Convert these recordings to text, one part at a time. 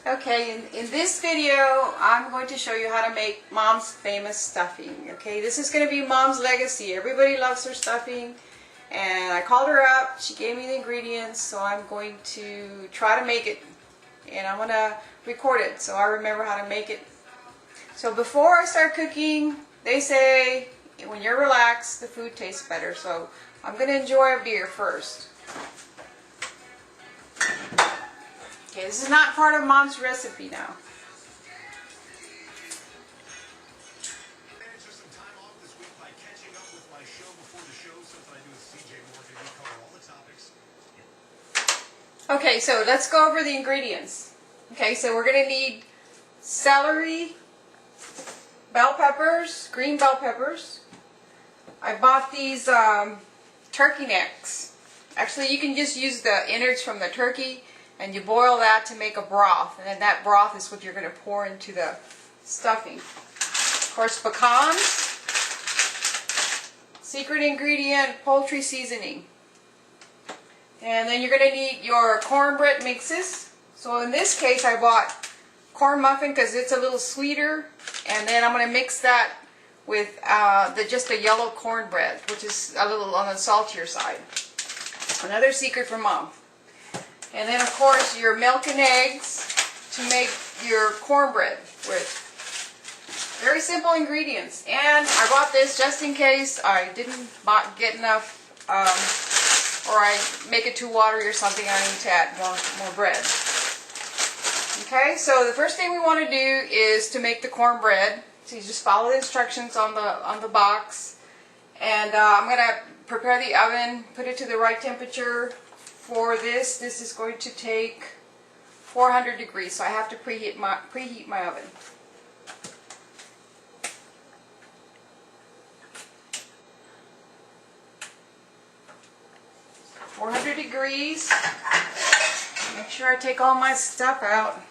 Okay, in this video, I'm going to show you how to make Mom's famous stuffing. Okay, this is going to be Mom's legacy. Everybody loves her stuffing, and I called her up. She gave me the ingredients, so I'm going to try to make it, and I'm going to record it so I remember how to make it. So before I start cooking, they say when you're relaxed, the food tastes better. So I'm going to enjoy a beer first. Okay, this is not part of Mom's recipe now. Okay, so let's go over the ingredients. Okay, so we're going to need celery, bell peppers, green bell peppers. I bought these turkey necks. Actually, you can just use the innards from the turkey, and you boil that to make a broth, and then that broth is what you're going to pour into the stuffing. Of course, pecans, secret ingredient, poultry seasoning. And then you're going to need your cornbread mixes. So in this case, I bought corn muffin because it's a little sweeter, and then I'm going to mix that with just the yellow cornbread, which is a little on the saltier side. Another secret from Mom. And then, of course, your milk and eggs to make your cornbread with. Very simple ingredients. And I bought this just in case I didn't get enough, or I make it too watery or something. I need to add more bread. Okay, so the first thing we want to do is to make the cornbread. So you just follow the instructions on the box. And I'm going to prepare the oven, put it to the right temperature. For this is going to take 400 degrees, so I have to preheat my oven. .400 degrees. Make sure I take all my stuff out.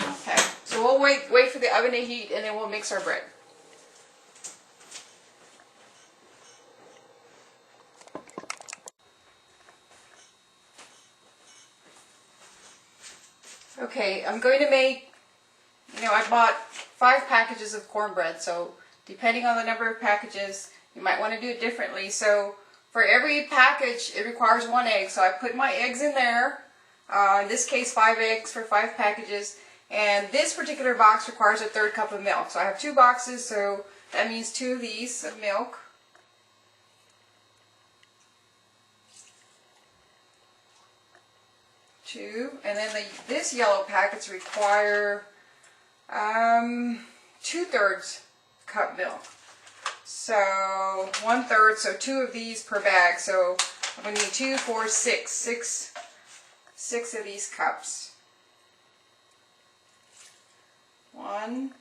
Okay, so we'll wait for the oven to heat, and then we'll mix our bread. Okay, I'm going to make, I bought 5 packages of cornbread, so depending on the number of packages, you might want to do it differently. So for every package, it requires 1 egg, so I put my eggs in there. In this case, 5 eggs for 5 packages, and this particular box requires a 1/3 cup of milk. So I have 2 boxes, so that means 2 of these of milk. And then this yellow packets require 2/3 cup milk. So 1/3, so 2 of these per bag. So I'm going to need 2, 4, 6 of these cups. 1,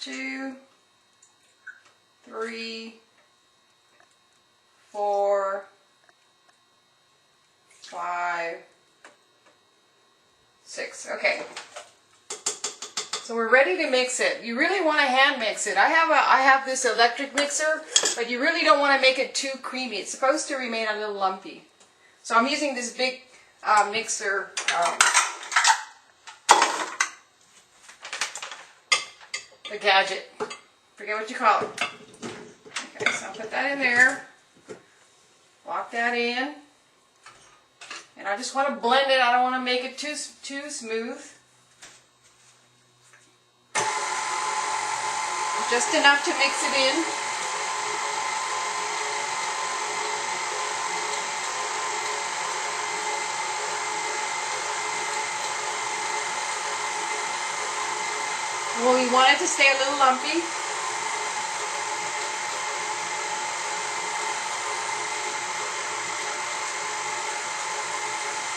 2, 3, 4, 5, 6. Okay. So we're ready to mix it. You really want to hand mix it. I have this electric mixer, but you really don't want to make it too creamy. It's supposed to remain a little lumpy. So I'm using this big mixer. The gadget. Forget what you call it. Okay, so I'll put that in there. Lock that in. And I just want to blend it. I don't want to make it too smooth. Just enough to mix it in. Well, we want it to stay a little lumpy.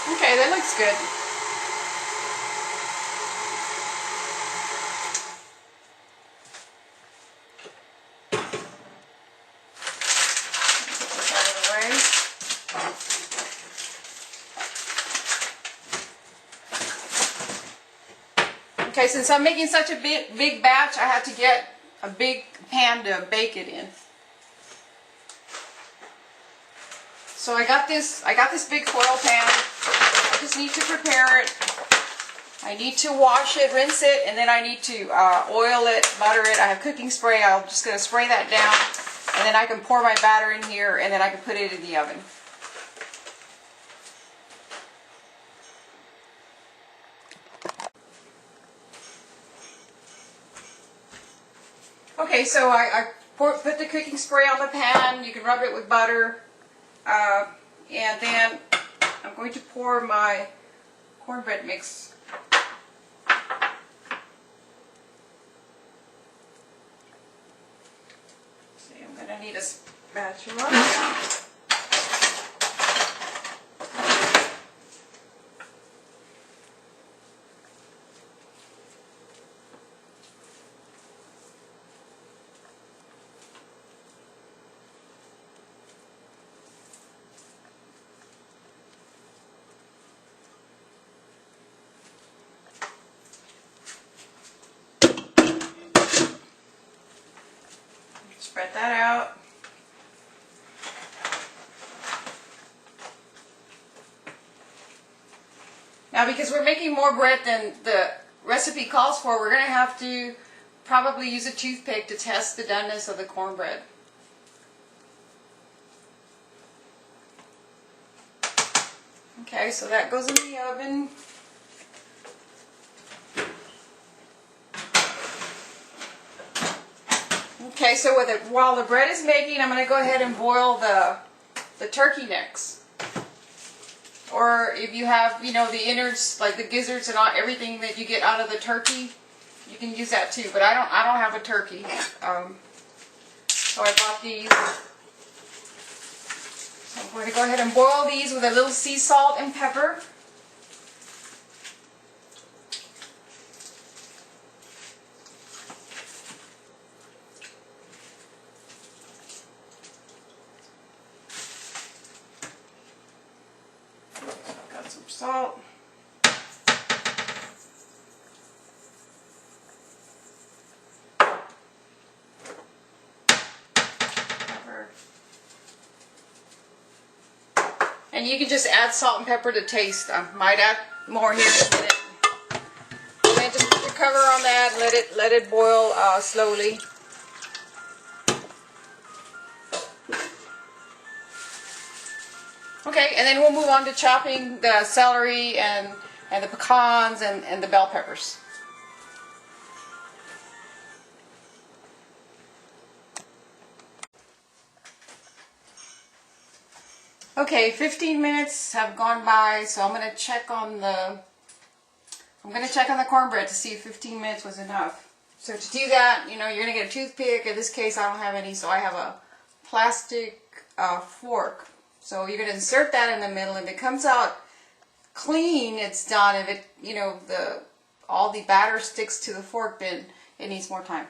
Okay, that looks good. Put that away. Okay, since I'm making such a big batch, I had to get a big pan to bake it in. So I got this big foil pan. I just need to prepare it. I need to wash it, rinse it, and then I need to oil it, butter it. I have cooking spray. I'm just going to spray that down, and then I can pour my batter in here, and then I can put it in the oven. Okay, so I put the cooking spray on the pan. You can rub it with butter. And then I'm going to pour my cornbread mix. See, I'm going to need a spatula. Spread that out. Now, because we're making more bread than the recipe calls for, we're going to have to probably use a toothpick to test the doneness of the cornbread. Okay, so that goes in the oven. Okay, so while the bread is making, I'm going to go ahead and boil the turkey necks. Or if you have, you know, the innards, like the gizzards and everything that you get out of the turkey, you can use that too. But I don't have a turkey, so I bought these. So I'm going to go ahead and boil these with a little sea salt and pepper. Some salt. Pepper. And you can just add salt and pepper to taste. I might add more here in a minute. And then just put the cover on that and let it boil slowly. Okay, and then we'll move on to chopping the celery and the pecans and the bell peppers. Okay, 15 minutes have gone by, so I'm going to check on the cornbread to see if 15 minutes was enough. So to do that, you know, you're going to get a toothpick. In this case, I don't have any, so I have a plastic fork. So you're going to insert that in the middle. If it comes out clean, it's done. If it, you know, all the batter sticks to the fork, then it needs more time.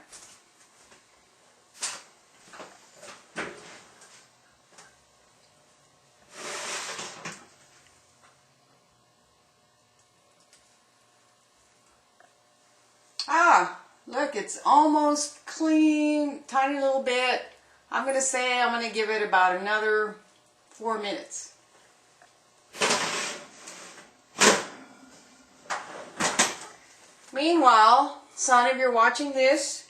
Ah, look, it's almost clean, tiny little bit. I'm going to give it about another 4 minutes. Meanwhile, son, if you're watching this,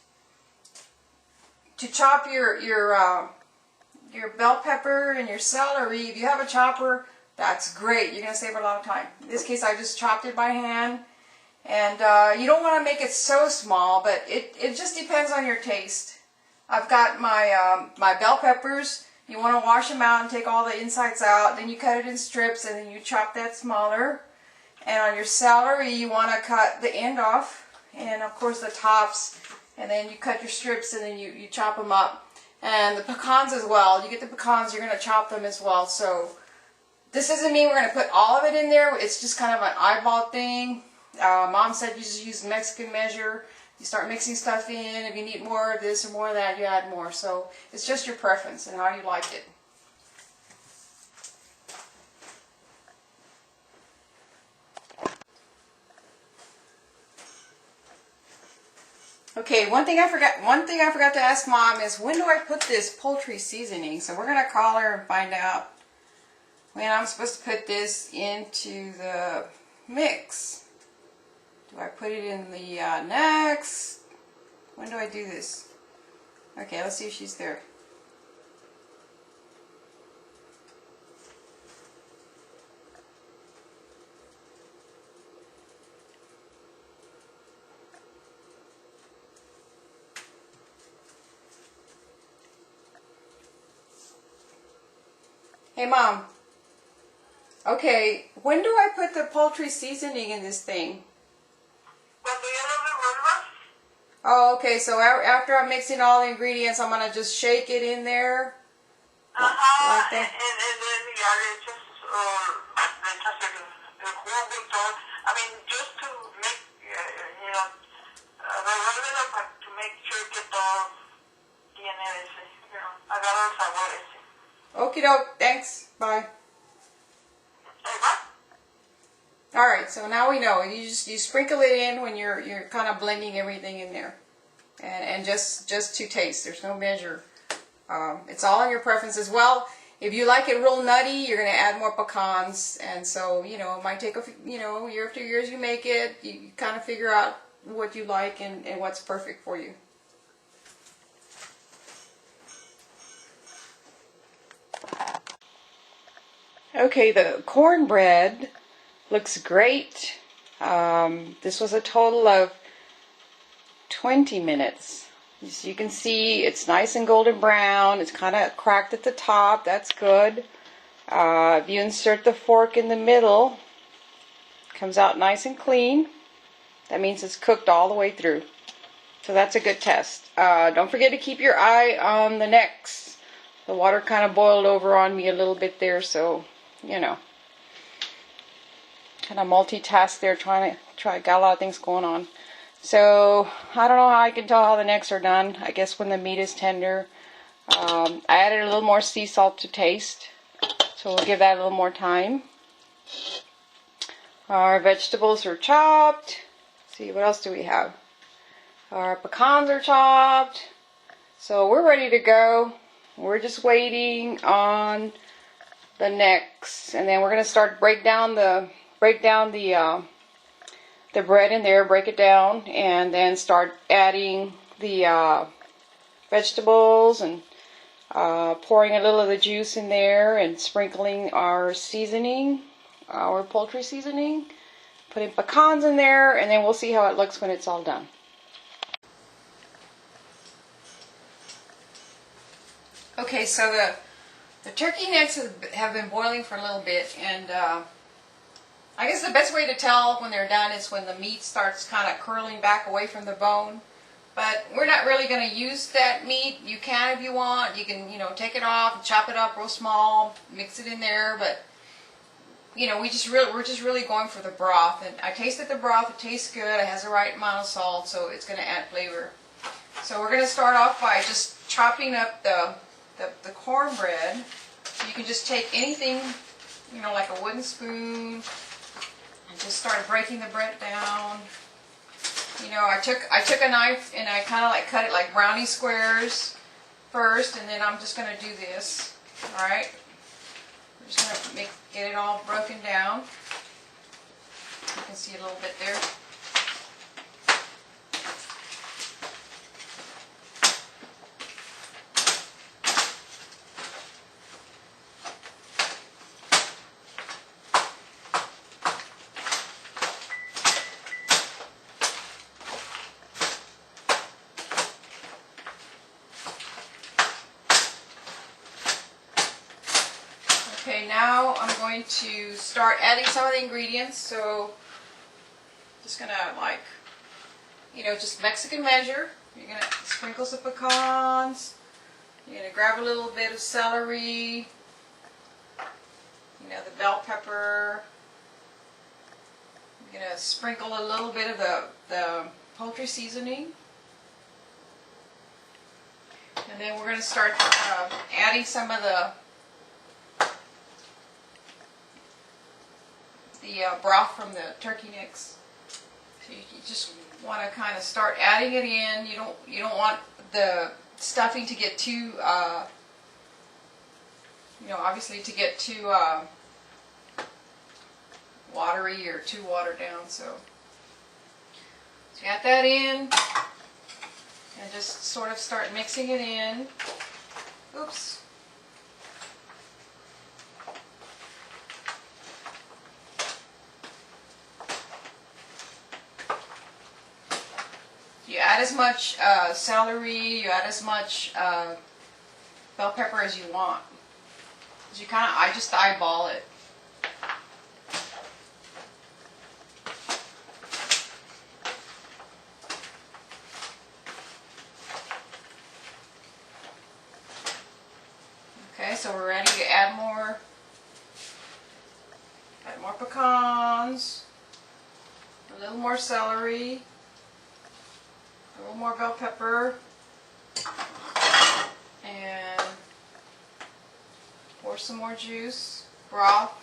to chop your bell pepper and your celery, if you have a chopper, that's great. You're going to save a lot of time. In this case, I just chopped it by hand. And you don't want to make it so small, but it just depends on your taste. I've got my bell peppers. You want to wash them out and take all the insides out. Then you cut it in strips and then you chop that smaller. And on your celery, you want to cut the end off and of course the tops. And then you cut your strips and then you chop them up. And the pecans as well. You get the pecans, you're going to chop them as well. So this doesn't mean we're going to put all of it in there. It's just kind of an eyeball thing. Mom said you just use Mexican measure. You start mixing stuff in. If you need more of this or more of that, you add more. So it's just your preference and how you like it. Okay, one thing I forgot to ask Mom is, when do I put this poultry seasoning? So we're gonna call her and find out. when I'm supposed to put this into the mix. Do I put it in the next? When do I do this? Okay, let's see if she's there. Hey, Mom. Okay, when do I put the poultry seasoning in this thing? Oh, okay, so after I'm mixing all the ingredients, I'm going to just shake it in there? Like that? And then I mean, just to make, to make sure que todo tiene ese, agarra el sabor ese. Okie doke, thanks, bye. Alright, so now we know. You sprinkle it in when you're kind of blending everything in there. And just to taste. There's no measure. It's all on your preference as well. If you like it real nutty, you're going to add more pecans. And so, it might take year after year as you make it. You kind of figure out what you like and what's perfect for you. Okay, the cornbread looks great. This was a total of 20 minutes. As you can see, it's nice and golden brown. It's kind of cracked at the top. That's good. If you insert the fork in the middle, it comes out nice and clean. That means it's cooked all the way through. So that's a good test. Don't forget to keep your eye on the necks. The water kind of boiled over on me a little bit there, so, kind of multitask there, got a lot of things going on. So, I don't know how I can tell how the necks are done. I guess when the meat is tender. I added a little more sea salt to taste, so we'll give that a little more time. Our vegetables are chopped. Let's see, what else do we have? Our pecans are chopped. So we're ready to go. We're just waiting on the necks, and then we're going to start break down the bread in there, break it down, and then start adding the vegetables and pouring a little of the juice in there and sprinkling our seasoning, our poultry seasoning, putting pecans in there, and then we'll see how it looks when it's all done. Okay, so the turkey necks have been boiling for a little bit, and I guess the best way to tell when they're done is when the meat starts kind of curling back away from the bone. But we're not really going to use that meat. You can if you want. You can, take it off and chop it up real small, mix it in there. But, we're just really going for the broth. And I tasted the broth. It tastes good. It has the right amount of salt, so it's going to add flavor. So we're going to start off by just chopping up the cornbread. So you can just take anything, like a wooden spoon, and just start breaking the bread down. I took a knife and I kind of cut it like brownie squares first, and then I'm just going to do this. All right, I'm just going to get it all broken down. You can see a little bit there. Okay, now I'm going to start adding some of the ingredients. So, just gonna just Mexican measure. You're gonna sprinkle some pecans. You're gonna grab a little bit of celery. The bell pepper. You're gonna sprinkle a little bit of the poultry seasoning. And then we're gonna start adding some of the broth from the turkey necks. So you just want to kind of start adding it in. You don't want the stuffing to get too obviously to get too watery or too watered down. So you got that in, and just sort of start mixing it in. Oops. You add as much celery, you add as much bell pepper as you want. You I just eyeball it. Okay, so we're ready to add more pecans, a little more celery, a little more bell pepper, and pour some more juice, broth.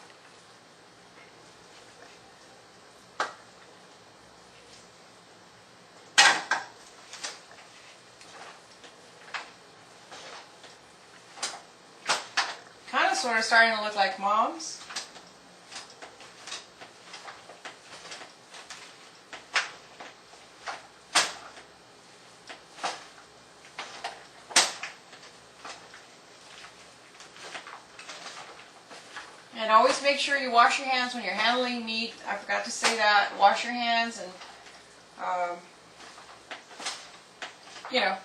Kind of sort of starting to look like Mom's. And always make sure you wash your hands when you're handling meat. I forgot to say that. Wash your hands and, you know.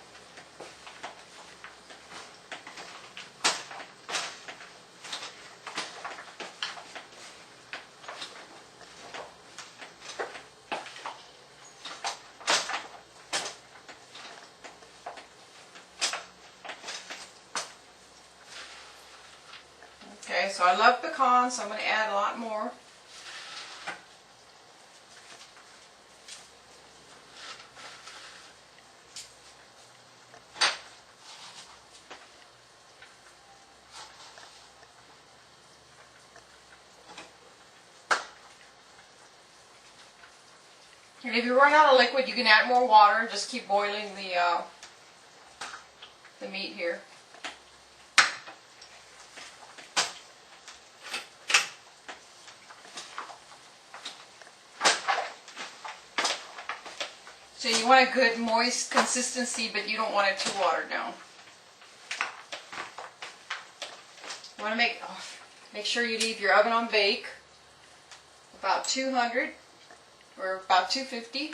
Okay, so I love pecans, so I'm going to add a lot more. And if you run out of liquid, you can add more water. Just keep boiling the meat here. So you want a good moist consistency, but you don't want it too watered down. You want to make sure you leave your oven on bake, about 200 or about 250,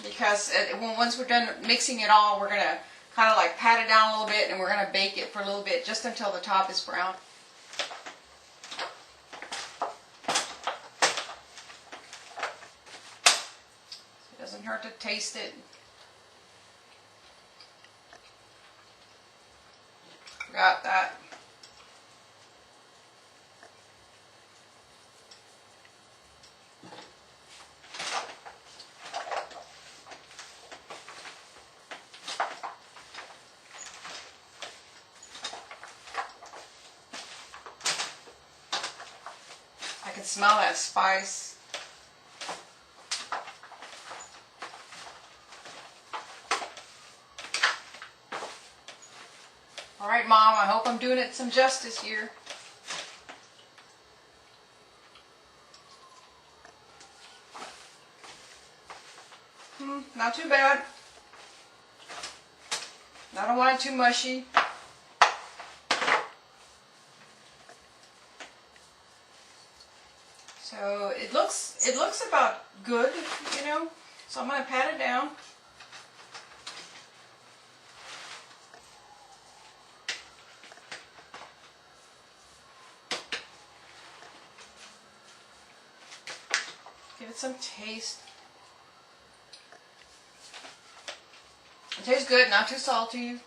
because once we're done mixing it all, we're going to kind of like pat it down a little bit, and we're going to bake it for a little bit, just until the top is brown. It doesn't hurt to taste it. Forgot that. I can smell that spice. All right, Mom, I hope I'm doing it some justice here. Not too bad. I don't want it too mushy. So it looks about good, you know. So I'm going to pat it down. Give it some taste. It tastes good, not too salty.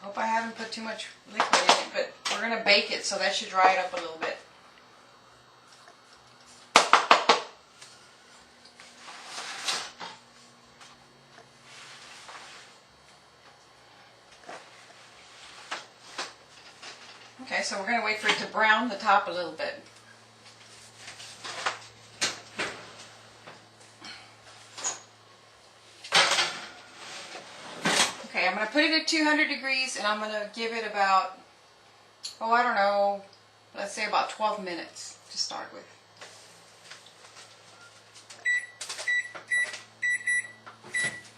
Hope I haven't put too much liquid in it, but we're going to bake it, so that should dry it up a little bit. Okay, so we're going to wait for it to brown the top a little bit. I'm going to put it at 200 degrees and I'm going to give it about, oh, I don't know, let's say about 12 minutes to start with.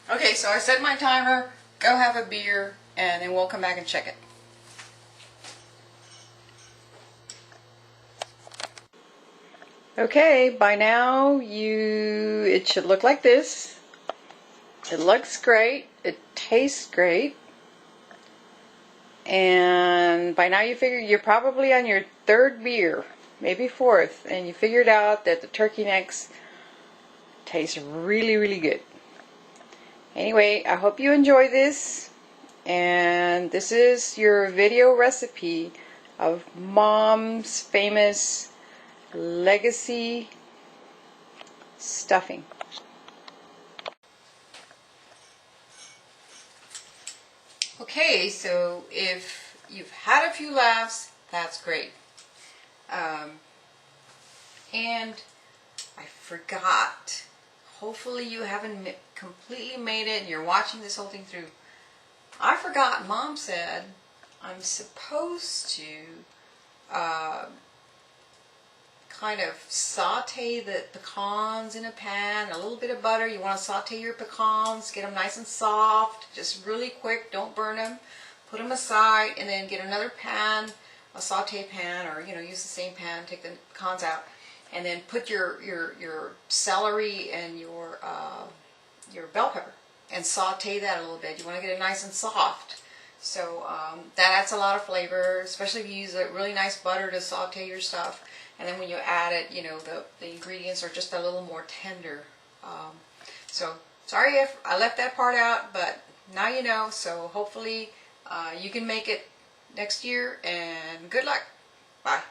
Okay, so I set my timer, go have a beer, and then we'll come back and check it. Okay, by now it should look like this. It looks great, it tastes great, and by now you figure you're probably on your third beer, maybe fourth, and you figured out that the turkey necks taste really, really good. Anyway, I hope you enjoy this, and this is your video recipe of Mom's famous legacy stuffing. Okay, so if you've had a few laughs, that's great. And I forgot. Hopefully you haven't completely made it and you're watching this whole thing through. I forgot, Mom said I'm supposed to kind of saute the pecans in a pan, a little bit of butter. You want to saute your pecans, get them nice and soft, just really quick, don't burn them. Put them aside and then get another pan, a saute pan, or use the same pan, take the pecans out. And then put your celery and your bell pepper and saute that a little bit. You want to get it nice and soft. So that adds a lot of flavor, especially if you use a really nice butter to saute your stuff. And then when you add it, the ingredients are just a little more tender. So sorry if I left that part out, but now you know. So hopefully you can make it next year, and good luck. Bye.